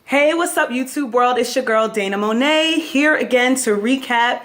Hey, what's up, YouTube world? It's your girl, Dana Monet, here again to recap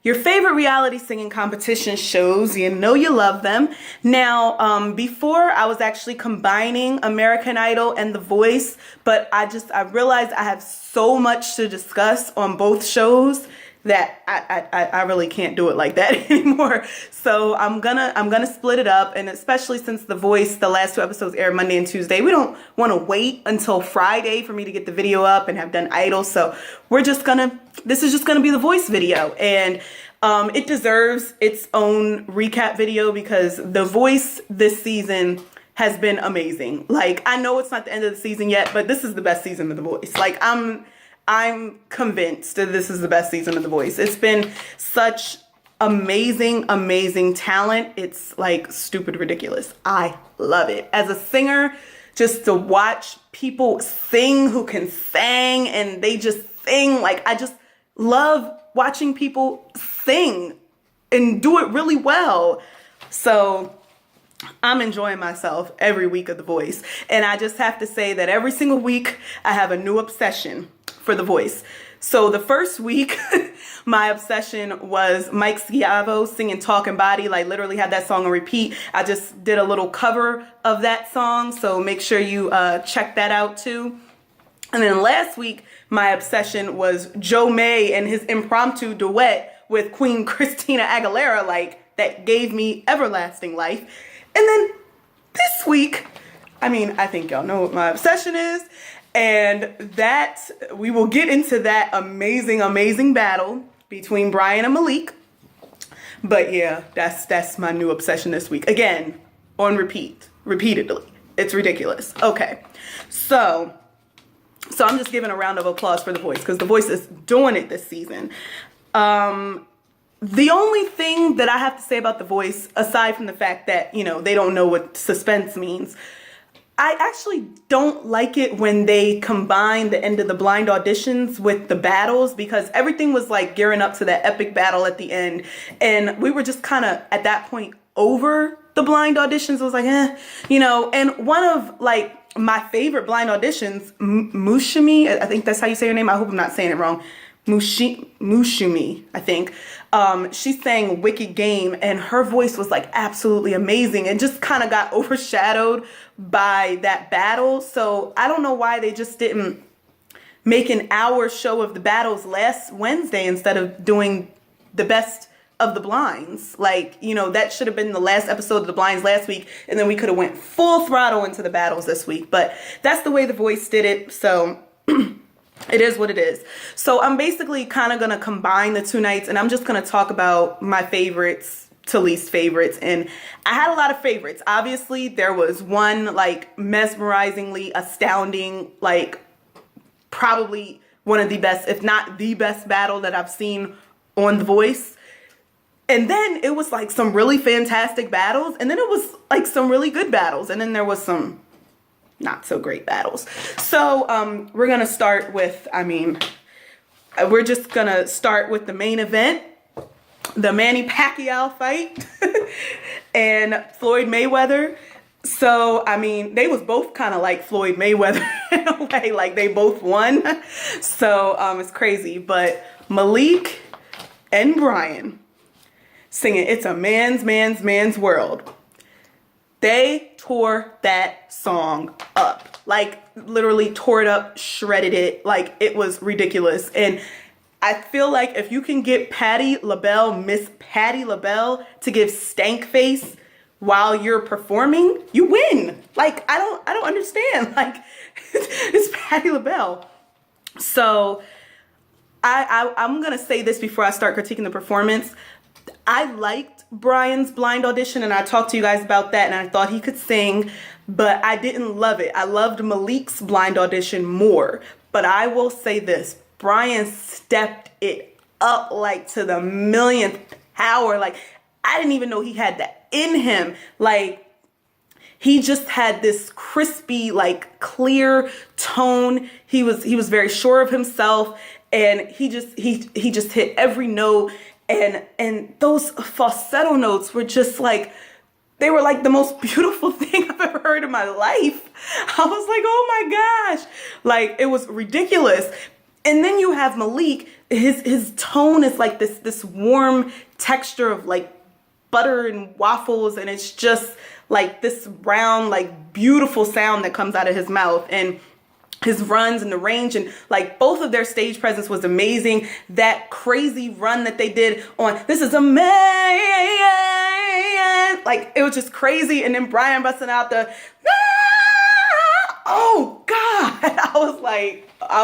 your favorite reality singing competition shows. You know you love them. Now, before I was actually combining American Idol and The Voice, but I realized I have so much to discuss on both shows that I really can't do it like that anymore. So I'm gonna split it up, and especially since The Voice, the last two episodes aired Monday and Tuesday, we don't want to wait until Friday for me to get the video up and have done Idol. So this is just gonna be The Voice video, and it deserves its own recap video because The Voice this season has been amazing. Like, I know it's not the end of the season yet, but this is the best season of The Voice. Like, I'm convinced that this is the best season of The Voice. It's been such amazing talent. It's like stupid ridiculous. I love it. As a singer, just to watch people sing who can sing and they just sing. Like, I just love watching people sing and do it really well. So I'm enjoying myself every week of The Voice. And I just have to say that every single week I have a new obsession for The Voice. So the first week, my obsession was Mike Schiavo singing Talking Body. Like, literally had that song on repeat. I just did a little cover of that song, so make sure you check that out too. And then last week, my obsession was Joe May and his impromptu duet with Queen Christina Aguilera. Like, that gave me everlasting life. And then this week, I think y'all know what my obsession is. And that, we will get into that amazing battle between Brian and Malik. But yeah, that's my new obsession this week. Again, on repeatedly. It's ridiculous. Okay, so I'm just giving a round of applause for The Voice because The Voice is doing it this season. The only thing that I have to say about The Voice, aside from the fact that, you know, they don't know what suspense means, I actually don't like it when they combine the end of the blind auditions with the battles, because everything was like gearing up to that epic battle at the end. And we were just kind of at that point over the blind auditions. I was like, you know, and one of like my favorite blind auditions, Mushumi, I think that's how you say her name. I hope I'm not saying it wrong. Mushumi, I think. She sang Wicked Game, and her voice was like absolutely amazing and just kind of got overshadowed by that battle. So I don't know why they just didn't make an hour show of the battles last Wednesday instead of doing the best of the blinds. Like, you know, that should have been the last episode of the blinds last week, and then we could have went full throttle into the battles this week. But that's the way The Voice did it, so it is what it is. So I'm basically kind of going to combine the two nights, and I'm just going to talk about my favorites to least favorites. And I had a lot of favorites. Obviously, there was one like mesmerizingly astounding, like probably one of the best, if not the best battle that I've seen on The Voice. And then it was like some really fantastic battles. And then it was like some really good battles. And then there was some not so great battles. So we're going to start with, we're just going to start with the main event, the Manny Pacquiao fight and Floyd Mayweather. So, they was both kind of like Floyd Mayweather in a way, like they both won. So it's crazy. But Malik and Brian singing It's a Man's World. They tore that song up, like literally tore it up, shredded it. Like, it was ridiculous. And I feel like if you can get Miss Patti LaBelle to give stank face while you're performing, you win. Like, I don't understand. Like, it's Patti LaBelle. So I'm going to say this before I start critiquing the performance. I liked Brian's blind audition, and I talked to you guys about that, and I thought he could sing, but I didn't love it. I loved Malik's blind audition more. But I will say this, Brian stepped it up like to the millionth power. Like, I didn't even know he had that in him. Like, he just had this crispy, like clear tone. He was very sure of himself, and he just hit every note. And those falsetto notes were just like, they were like the most beautiful thing I've ever heard in my life. I was like, oh my gosh. Like, it was ridiculous. And then you have Malik, his tone is like this warm texture of like butter and waffles, and it's just like this round, like beautiful sound that comes out of his mouth. And his runs and the range, and like both of their stage presence was amazing. That crazy run that they did on This Is Amazing, like it was just crazy. And then Brian busting out the oh God, I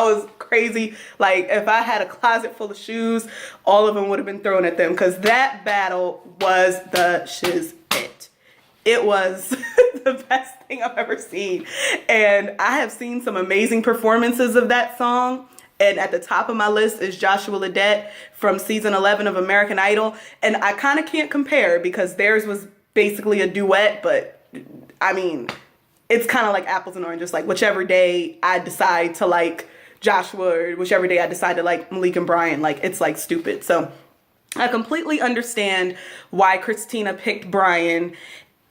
was crazy. Like, if I had a closet full of shoes, all of them would have been thrown at them, because that battle was the shiz it. It was the best thing I've ever seen. And I have seen some amazing performances of that song. And at the top of my list is Joshua Ledet from season 11 of American Idol. And I kind of can't compare because theirs was basically a duet, but I mean, it's kind of like apples and oranges. Like, whichever day I decide to like Joshua, or whichever day I decide to like Malik and Brian, like, it's like stupid. So I completely understand why Christina picked Brian,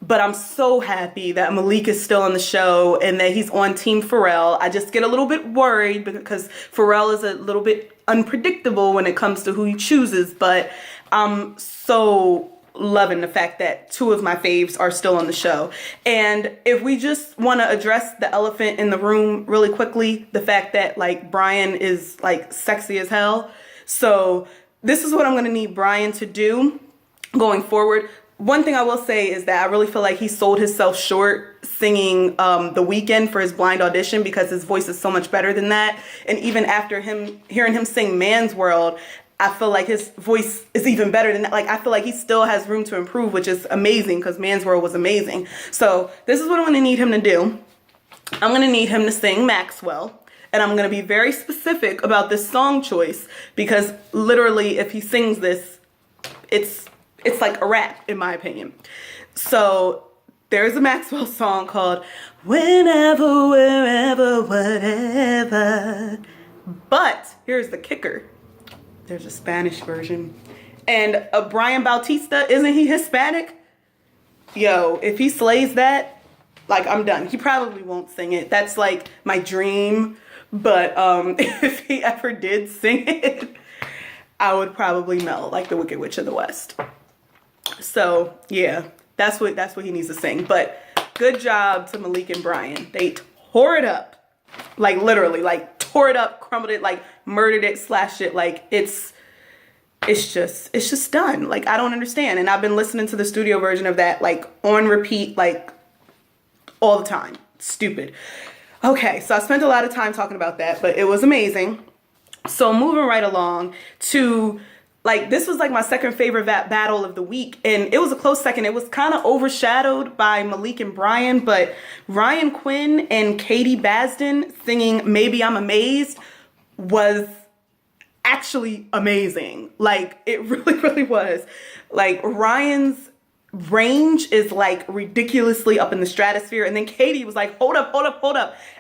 but I'm so happy that Malik is still on the show and that he's on Team Pharrell. I just get a little bit worried because Pharrell is a little bit unpredictable when it comes to who he chooses, but I'm so loving the fact that two of my faves are still on the show. And if we just want to address the elephant in the room really quickly, the fact that like Brian is like sexy as hell. So this is what I'm going to need Brian to do going forward. One thing I will say is that I really feel like he sold himself short singing The Weeknd for his blind audition, because his voice is so much better than that. And even after hearing him sing Man's World, I feel like his voice is even better than that. Like, I feel like he still has room to improve, which is amazing because Man's World was amazing. So this is what I'm going to need him to do. I'm going to need him to sing Maxwell. And I'm going to be very specific about this song choice, because literally if he sings this, it's like a rap, in my opinion. So there's a Maxwell song called Whenever, Wherever, Whatever. But here's the kicker. There's a Spanish version. And Brian Bautista, isn't he Hispanic? Yo, if he slays that, like, I'm done. He probably won't sing it. That's like my dream. But if he ever did sing it, I would probably melt like the Wicked Witch of the West. So yeah, that's what he needs to sing. But good job to Malik and Brian. They tore it up. Like, literally, like, tore it up, crumbled it, like, murdered it, slashed it. Like, it's just done. Like, I don't understand. And I've been listening to the studio version of that, like, on repeat, like, all the time. Stupid. Okay, so I spent a lot of time talking about that, but it was amazing. So moving right along to, like, this was like my second favorite battle of the week, and it was a close second. It was kind of overshadowed by Malik and Brian, but Ryan Quinn and Katie Basden singing Maybe I'm Amazed was actually amazing. Like, it really, really was. Like, Ryan's range is like ridiculously up in the stratosphere, and then Katie was like, hold up,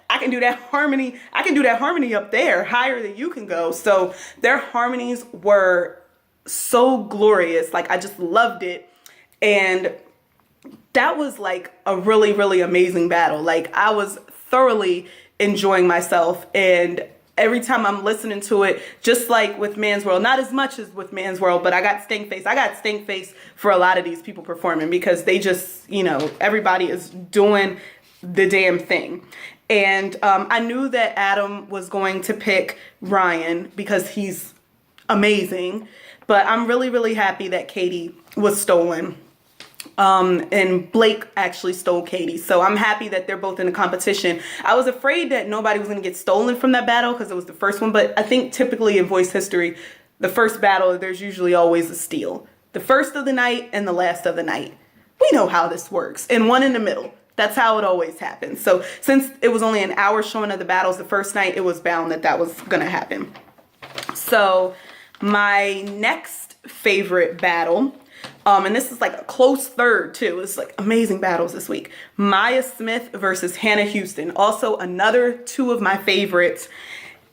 I can do that harmony up there higher than you can go. So their harmonies were so glorious. Like, I just loved it. And that was like a really, really amazing battle. Like, I was thoroughly enjoying myself, and every time I'm listening to it, just like with Man's World, not as much as with Man's World, but I got stank face for a lot of these people performing, because they just, you know, everybody is doing the damn thing. And I knew that Adam was going to pick Ryan because he's amazing, but I'm really, really happy that Katie was stolen. And Blake actually stole Katie. So I'm happy that they're both in a competition. I was afraid that nobody was going to get stolen from that battle because it was the first one. But I think typically in voice history, the first battle, there's usually always a steal. The first of the night and the last of the night. We know how this works. And one in the middle. That's how it always happens. So since it was only an hour showing of the battles the first night, it was bound that was going to happen. So my next favorite battle, and this is like a close third too. It's like amazing battles this week. Maya Smith versus Hannah Houston. Also another two of my favorites.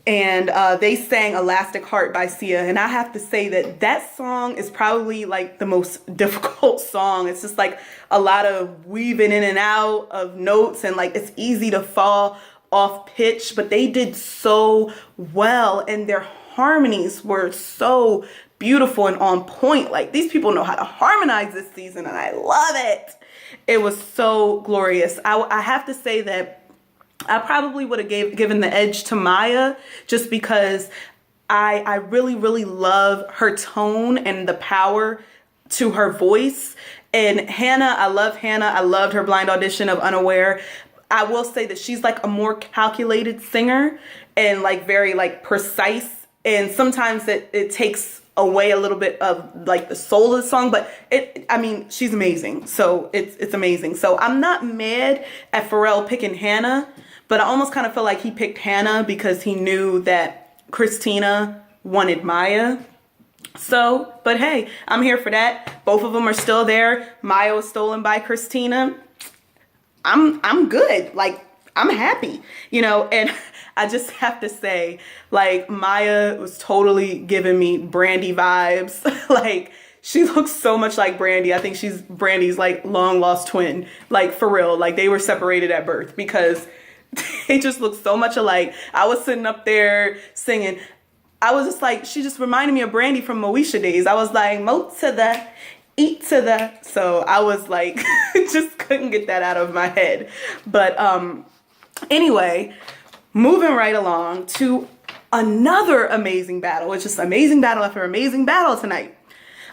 And they sang Elastic Heart by Sia. And I have to say that that song is probably like the most difficult song. It's just like a lot of weaving in and out of notes, and like it's easy to fall off pitch, but they did so well, and their harmonies were so beautiful and on point. Like, these people know how to harmonize this season, and I love it. It was so glorious. I have to say that I probably would have given the edge to Maya, just because I really, really love her tone and the power to her voice. And Hannah, I love Hannah. I loved her blind audition of Unaware. I will say that she's like a more calculated singer and like very like precise. And sometimes it takes away a little bit of like the soul of the song, but she's amazing. So it's amazing. So I'm not mad at Pharrell picking Hannah, but I almost kind of feel like he picked Hannah because he knew that Christina wanted Maya. So, but hey, I'm here for that. Both of them are still there. Maya was stolen by Christina. I'm good. Like, I'm happy, and I just have to say, like, Maya was totally giving me Brandy vibes. Like, she looks so much like Brandy. I think she's Brandy's like long lost twin, like for real. Like, they were separated at birth because they just look so much alike. I was sitting up there singing. I was just like, she just reminded me of Brandy from Moesha days. I was like, mo to the, eat to the. So I was like, just couldn't get that out of my head. But anyway, moving right along to another amazing battle. It's just amazing battle after amazing battle tonight.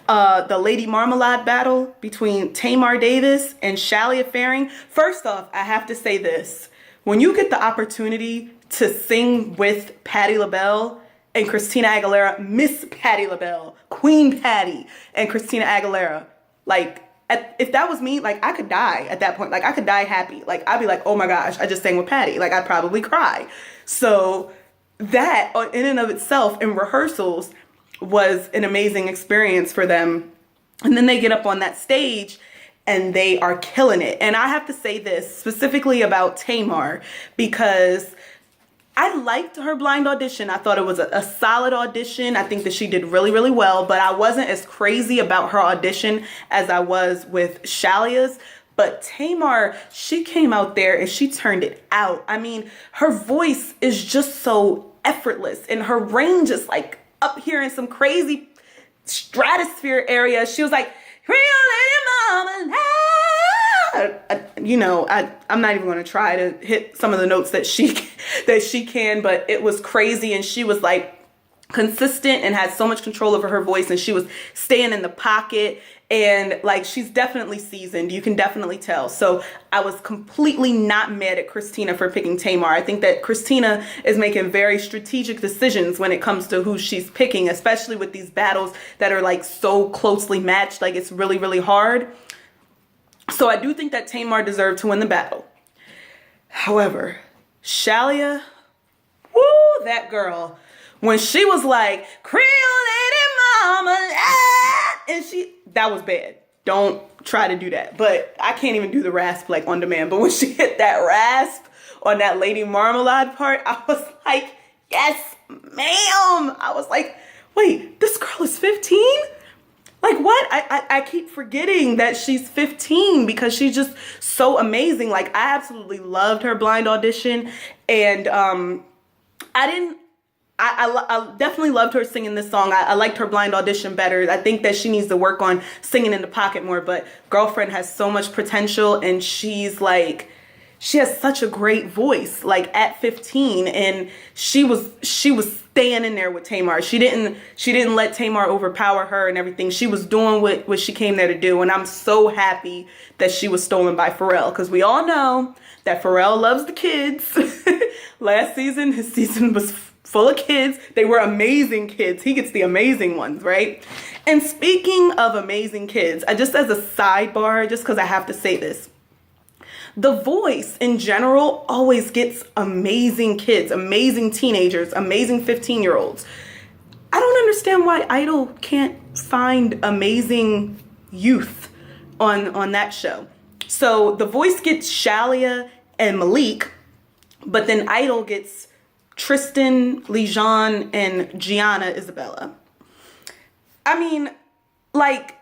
The Lady Marmalade battle between Tamar Davis and Shalyah Faring. First off, I have to say this. When you get the opportunity to sing with Patti LaBelle and Christina Aguilera, Miss Patti LaBelle, Queen Patti, and Christina Aguilera, like, if that was me, like, I could die at that point. Like, I could die happy. Like, I'd be like, oh my gosh, I just sang with Patti. Like, I'd probably cry. So that in and of itself in rehearsals was an amazing experience for them. And then they get up on that stage and they are killing it. And I have to say this specifically about Tamar, because I liked her blind audition. I thought it was a solid audition. I think that she did really, really well, but I wasn't as crazy about her audition as I was with Shalyah's. But Tamar, she came out there and she turned it out. I mean, her voice is just so effortless, and her range is like up here in some crazy stratosphere area. She was like, real lady mama, I'm not even going to try to hit some of the notes that she can, but it was crazy. And she was like consistent and had so much control over her voice, and she was staying in the pocket, and like, she's definitely seasoned. You can definitely tell. So I was completely not mad at Christina for picking Tamar. I think that Christina is making very strategic decisions when it comes to who she's picking, especially with these battles that are like so closely matched. Like, it's really, really hard. So I do think that Tamar deserved to win the battle. However, Shalyah, woo, that girl, when she was like, Creole lady mama, and that was bad. Don't try to do that. But I can't even do the rasp like on demand. But when she hit that rasp on that Lady Marmalade part, I was like, yes, ma'am. I was like, wait, this girl is 15? Like, what? I keep forgetting that she's 15 because she's just so amazing. Like, I absolutely loved her blind audition. And I definitely loved her singing this song. I liked her blind audition better. I think that she needs to work on singing in the pocket more. But Girlfriend has so much potential, and she's like, she has such a great voice, like at 15, and she was staying in there with Tamar. She didn't let Tamar overpower her and everything. She was doing what she came there to do, and I'm so happy that she was stolen by Pharrell, because we all know that Pharrell loves the kids. Last season, his season was full of kids. They were amazing kids. He gets the amazing ones, right? And speaking of amazing kids, just as a sidebar, just because I have to say this, The Voice in general always gets amazing kids, amazing teenagers, amazing 15-year-olds. I don't understand why Idol can't find amazing youth on that show. So The Voice gets Shalyah and Malik, but then Idol gets Tristan, Lijon, and Gianna Isabella. I mean, like,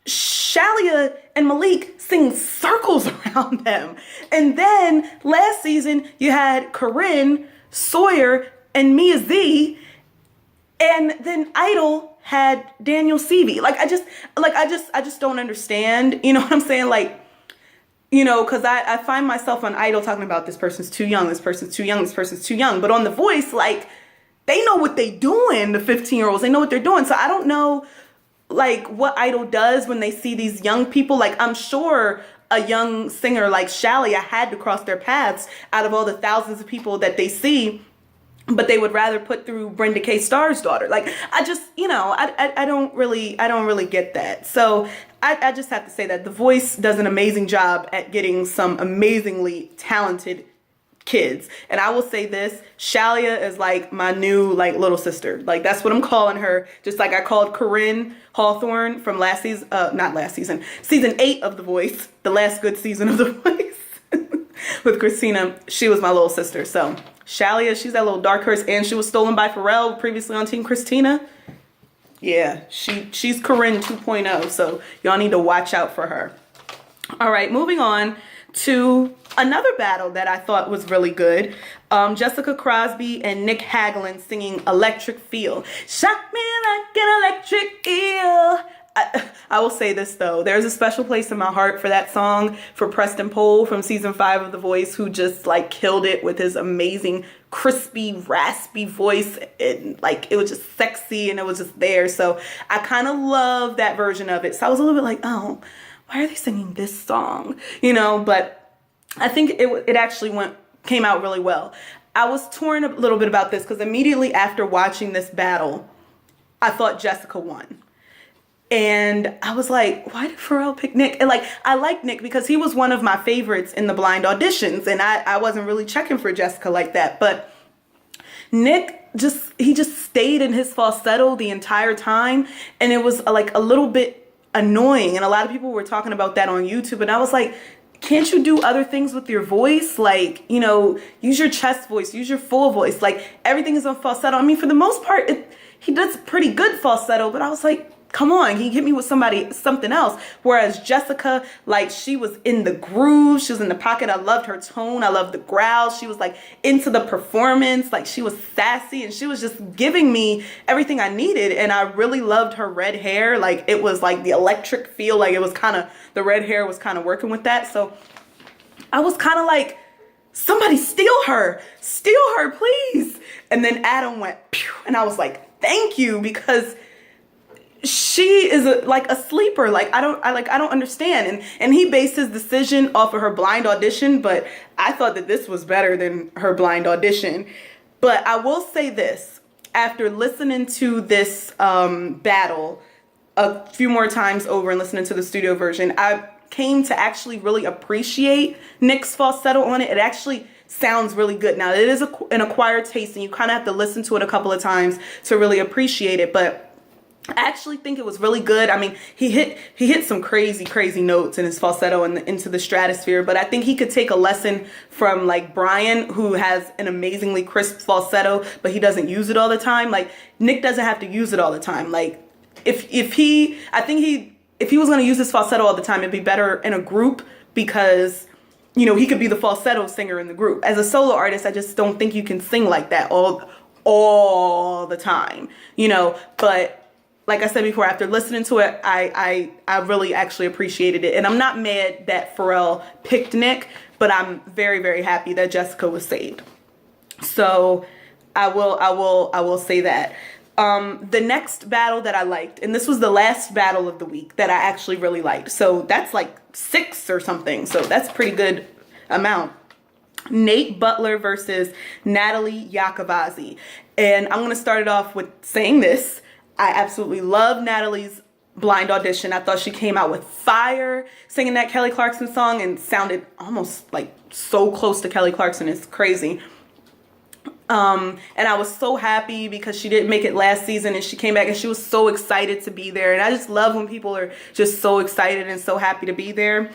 Shalyah and Malik sing circles around them. And then last season you had Corinne, Sawyer, and Mia Z, and then Idol had Daniel Seavey. I just don't understand. You know what I'm saying? Because I find myself on Idol talking about this person's too young, this person's too young, this person's too young. But on The Voice, they know what they doing, the 15-year-olds. They know what they're doing. So I don't know, what Idol does when they see these young people. I'm sure a young singer like Shalyah had to cross their paths out of all the thousands of people that they see, but they would rather put through Brenda K. Starr's daughter. I don't really get that. So I just have to say that The Voice does an amazing job at getting some amazingly talented kids. And I will say this, Shalyah is my new little sister. That's what I'm calling her. Just like I called Corinne Hawthorne from season 8 of The Voice, the last good season of The Voice with Christina. She was my little sister. So Shalyah, she's that little dark horse, and she was stolen by Pharrell previously on Team Christina. Yeah, she's Corinne 2.0. So y'all need to watch out for her. All right, moving on to another battle that I thought was really good. Jessica Crosby and Nick Hagglund singing Electric Feel. Shock me like an electric eel. I will say this though, there's a special place in my heart for that song for Preston Pohl from season 5 of The Voice, who just killed it with his amazing crispy, raspy voice. And it was just sexy and it was just there. So I kind of love that version of it. So I was a little bit oh, why are they singing this song? But I think it actually came out really well. I was torn a little bit about this because immediately after watching this battle, I thought Jessica won. And I was like, why did Pharrell pick Nick? And I like Nick because he was one of my favorites in the blind auditions. And I wasn't really checking for Jessica like that. But Nick just stayed in his falsetto the entire time. And it was a little bit annoying. And a lot of people were talking about that on YouTube. And I was like, can't you do other things with your voice? Use your chest voice, use your full voice. Everything is on falsetto. I mean, for the most part, he does pretty good falsetto, but I was like, come on, he hit me with something else. Whereas Jessica, she was in the groove, she was in the pocket. I loved her tone, I loved the growl. She was into the performance, she was sassy, and she was just giving me everything I needed. And I really loved her red hair. It was the electric feel. It was the red hair was kind of working with that. So I was kind of somebody steal her, please. And then Adam went, pew, and I was like, thank you, because she is a sleeper. I don't understand. And he based his decision off of her blind audition, but I thought that this was better than her blind audition. But I will say this, after listening to this battle a few more times over and listening to the studio version, I came to actually really appreciate Nick's falsetto on it. It actually sounds really good. Now, it is an acquired taste, and you kind of have to listen to it a couple of times to really appreciate it. But I actually think it was really good. I mean, he hit some crazy notes in his falsetto and into the stratosphere, but I think he could take a lesson from Brian, who has an amazingly crisp falsetto, but he doesn't use it all the time. Nick doesn't have to use it all the time. If he was going to use his falsetto all the time, it'd be better in a group, because he could be the falsetto singer in the group. As a solo artist, I just don't think you can sing like that all the time, but like I said before, after listening to it, I really actually appreciated it. And I'm not mad that Pharrell picked Nick, but I'm very, very happy that Jessica was saved. So I will say that. The next battle that I liked, and this was the last battle of the week that I actually really liked. So that's 6 or something. So that's a pretty good amount. Nate Butler versus Natalie Jaques. And I'm going to start it off with saying this. I absolutely love Natalie's blind audition. I thought she came out with fire singing that Kelly Clarkson song and sounded almost so close to Kelly Clarkson. It's crazy. And I was so happy because she didn't make it last season, and she came back and she was so excited to be there. And I just love when people are just so excited and so happy to be there.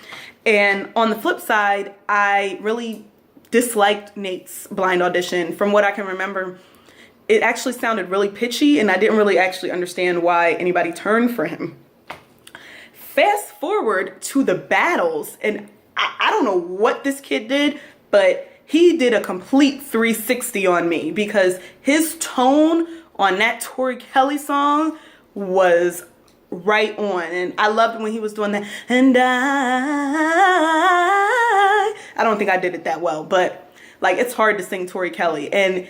And on the flip side, I really disliked Nate's blind audition. From what I can remember, it actually sounded really pitchy, and I didn't really actually understand why anybody turned for him. Fast forward to the battles, and I don't know what this kid did, but he did a complete 360 on me, because his tone on that Tori Kelly song was right on. And I loved when he was doing that. And I don't think I did it that well, but like, it's hard to sing Tori Kelly. And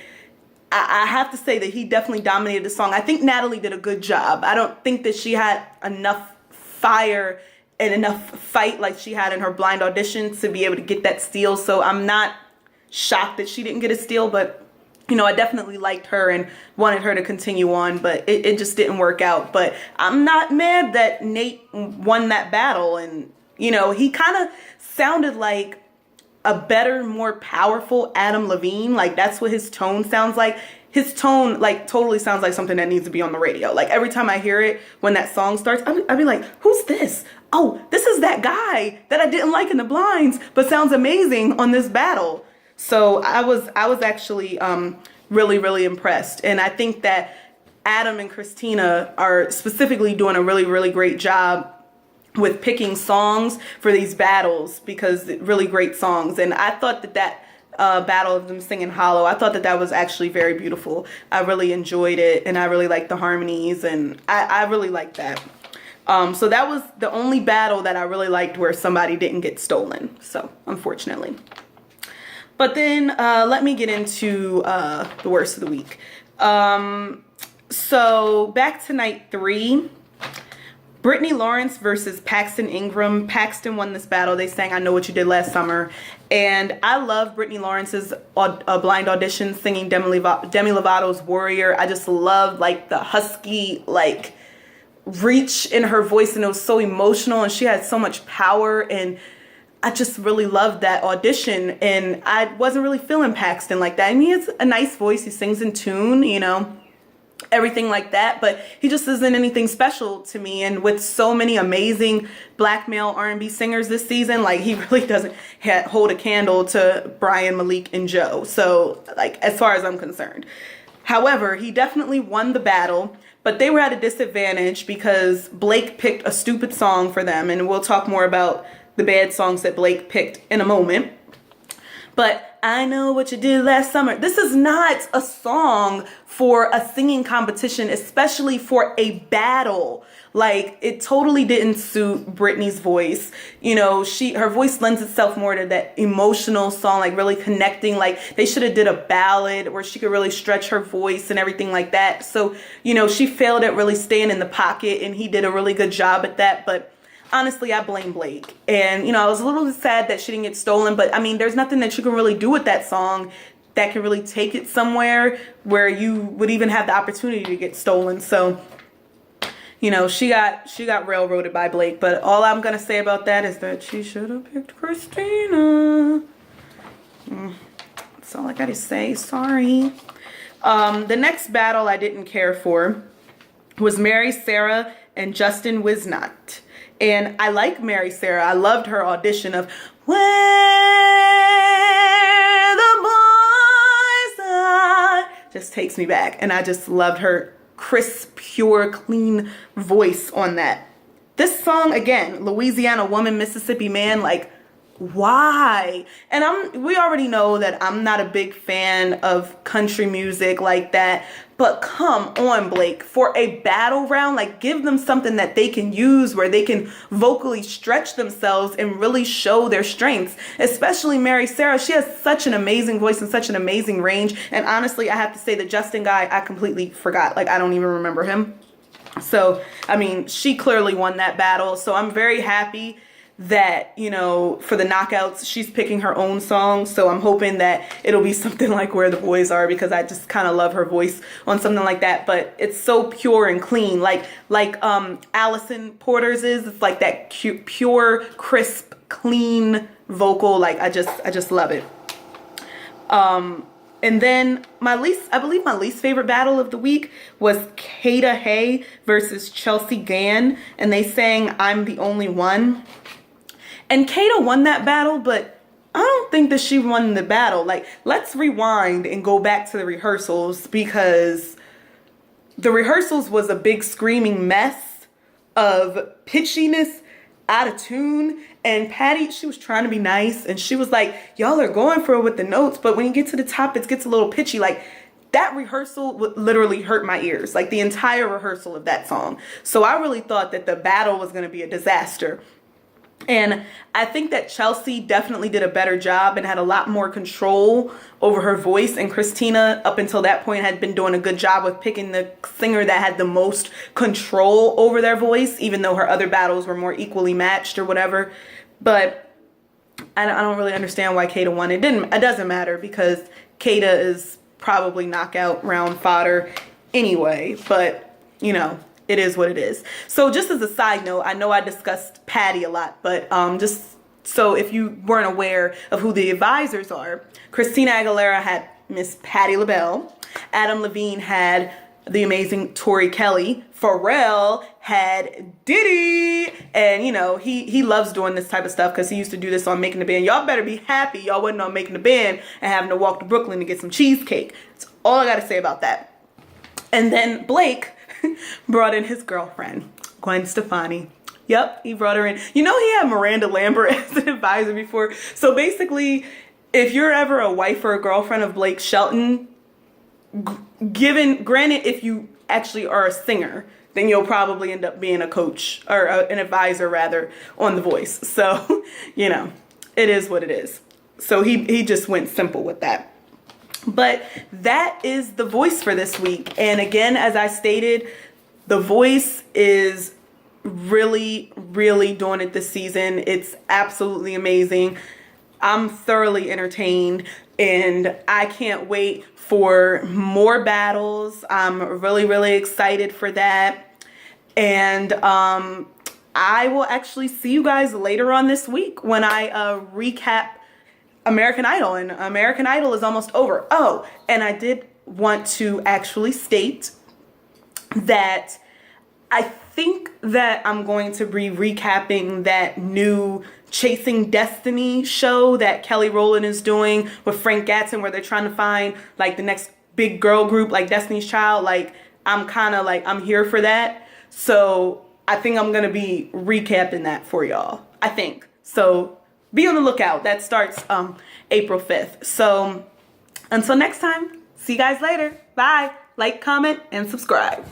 I have to say that he definitely dominated the song. I think Natalie did a good job. I don't think that she had enough fire and enough fight like she had in her blind audition to be able to get that steal. So I'm not shocked that she didn't get a steal, but you know, I definitely liked her and wanted her to continue on, but it just didn't work out. But I'm not mad that Nate won that battle. And you know, he kind of sounded like a better, more powerful Adam Levine. Like, that's what his tone sounds like. His tone, like, totally sounds like something that needs to be on the radio. Like, every time I hear it, when that song starts, I'll be like, who's this? Oh, this is that guy that I didn't like in the blinds, but sounds amazing on this battle. So I was actually really, really impressed. And I think that Adam and Christina are specifically doing a really, really great job with picking songs for these battles, because really great songs. And I thought that battle of them singing Hollow, I thought that was actually very beautiful. I really enjoyed it, and I really liked the harmonies, and I really liked that. So that was the only battle that I really liked where somebody didn't get stolen, so unfortunately. But then let me get into the worst of the week. So back to night 3. Brittany Lawrence versus Paxton Ingram. Paxton won this battle. They sang I Know What You Did Last Summer. And I love Brittany Lawrence's blind audition singing Demi Lovato's Warrior. I just love like the husky like reach in her voice, and it was so emotional, and she had so much power, and I just really loved that audition. And I wasn't really feeling Paxton like that. I mean, he has a nice voice. He sings in tune, you know, everything like that, but he just isn't anything special to me. And with so many amazing black male R&B singers this season, like, he really doesn't hold a candle to Brian, Malik, and Joe. So like, as far as I'm concerned. However, he definitely won the battle, but they were at a disadvantage because Blake picked a stupid song for them, and we'll talk more about the bad songs that Blake picked in a moment. But I Know What You Did Last Summer, this is not a song for a singing competition, especially for a battle. Like, it totally didn't suit Brittany's voice. You know, her voice lends itself more to that emotional song, like really connecting. Like, they should have did a ballad where she could really stretch her voice and everything like that. So, you know, she failed at really staying in the pocket, and he did a really good job at that. But honestly, I blame Blake. And, you know, I was a little sad that she didn't get stolen, but I mean, there's nothing that you can really do with that song that can really take it somewhere where you would even have the opportunity to get stolen. So, you know, she got railroaded by Blake. But all I'm going to say about that is that she should have picked Christina. That's all I got to say. Sorry. The next battle I didn't care for was Mary Sarah and Justin Wisnot. And I like Mary Sarah. I loved her audition of Where the Boys Are. Just takes me back. And I just loved her crisp, pure, clean voice on that. This song, again, Louisiana Woman, Mississippi Man, like, why? And we already know that I'm not a big fan of country music like that, but come on, Blake, for a battle round, like, give them something that they can use where they can vocally stretch themselves and really show their strengths. Especially Mary Sarah. She has such an amazing voice and such an amazing range. And honestly, I have to say the Justin guy, I completely forgot. Like, I don't even remember him. So, I mean, she clearly won that battle. So I'm very happy that, you know, for the knockouts, she's picking her own song. So I'm hoping that it'll be something like Where the Boys Are, because I just kind of love her voice on something like that. But it's so pure and clean, like Allison Porter's is. It's like that pure, crisp, clean vocal. Like, I just love it. And then I believe my least favorite battle of the week was Kata Hay versus Chelsea Gann, and they sang I'm the Only One. And Kata won that battle, but I don't think that she won the battle. Like, let's rewind and go back to the rehearsals, because the rehearsals was a big screaming mess of pitchiness out of tune. And Patty, she was trying to be nice, and she was like, y'all are going for it with the notes, but when you get to the top, it gets a little pitchy. Like, that rehearsal would literally hurt my ears, like the entire rehearsal of that song. So I really thought that the battle was going to be a disaster. And I think that Chelsea definitely did a better job and had a lot more control over her voice. And Christina, up until that point, had been doing a good job with picking the singer that had the most control over their voice, even though her other battles were more equally matched or whatever. But I don't really understand why Kata won. It doesn't matter, because Kata is probably knockout round fodder anyway. But, you know, it is what it is. So just as a side note, I know I discussed Patty a lot, but just so if you weren't aware of who the advisors are, Christina Aguilera had Miss Patti LaBelle. Adam Levine had the amazing Tori Kelly. Pharrell had Diddy. And, you know, he loves doing this type of stuff because he used to do this on Making the Band. Y'all better be happy y'all wasn't on Making the Band and having to walk to Brooklyn to get some cheesecake. That's all I got to say about that. And then Blake brought in his girlfriend, Gwen Stefani. Yep, he brought her in. You know, he had Miranda Lambert as an advisor before. So basically, if you're ever a wife or a girlfriend of Blake Shelton, granted, if you actually are a singer, then you'll probably end up being a coach or an advisor rather on The Voice. So, you know, it is what it is. So he just went simple with that. But that is The Voice for this week. And again, as I stated, The Voice is really, really doing it this season. It's absolutely amazing. I'm thoroughly entertained, and I can't wait for more battles. I'm really, really excited for that. And I will actually see you guys later on this week when I recap American Idol, and American Idol is almost over. Oh, and I did want to actually state that I think that I'm going to be recapping that new Chasing Destiny show that Kelly Rowland is doing with Frank Gatson, where they're trying to find like the next big girl group like Destiny's Child. Like, I'm kind of like, I'm here for that. So I think I'm going to be recapping that for y'all. I think. So be on the lookout. That starts April 5th. So until next time, see you guys later. Bye. Like, comment, and subscribe.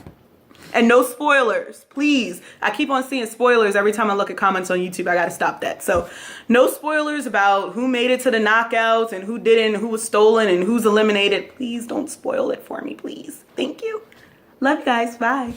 And no spoilers, please. I keep on seeing spoilers every time I look at comments on YouTube. I gotta stop that. So no spoilers about who made it to the knockouts and who didn't, who was stolen and who's eliminated. Please don't spoil it for me, please. Thank you. Love you guys. Bye.